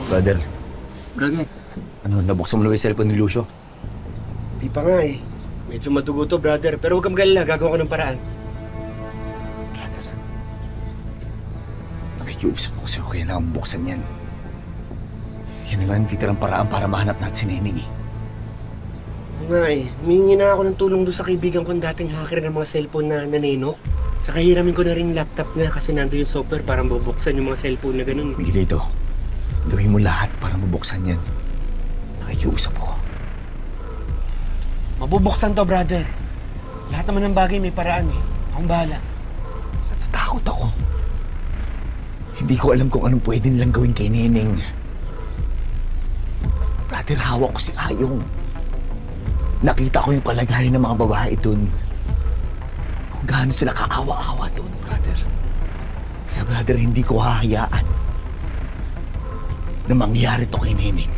Brother, Brother, ano, nabuksan mo na yung cellphone ni Lucio? di pa nga eh. Medyo madugo to, brother. Pero huwag kang magalala, gagawa ko ng paraan. Brother, nakikiusap ako sa'yo kaya na buksan yan. Yan na lang ang titirang paraan para mahanap natin si Neneng eh. Oo nga eh. Humingi na ako ng tulong doon sa kaibigan kong dating hacker ng mga cellphone na nanenok. Saka hiramin ko na rin yung laptop niya kasi nando yung software para mabuksan yung mga cellphone na ganun. Miguelito, gawin mo lahat para mabuksan yan. Nakikiusap ako. Mabubuksan to, brother. Lahat naman ng bagay may paraan eh. Akong bahala. Natatakot ako. Hindi ko alam kung anong pwede nilang gawin kay Neneng. Brother, hawak ko si Ayong. Nakita ko yung kalagayan ng mga babae dun. Kung gaano sila kaawa-awa dun, brother. Kaya brother, hindi ko hahayaan na mangyari to kay Neneng.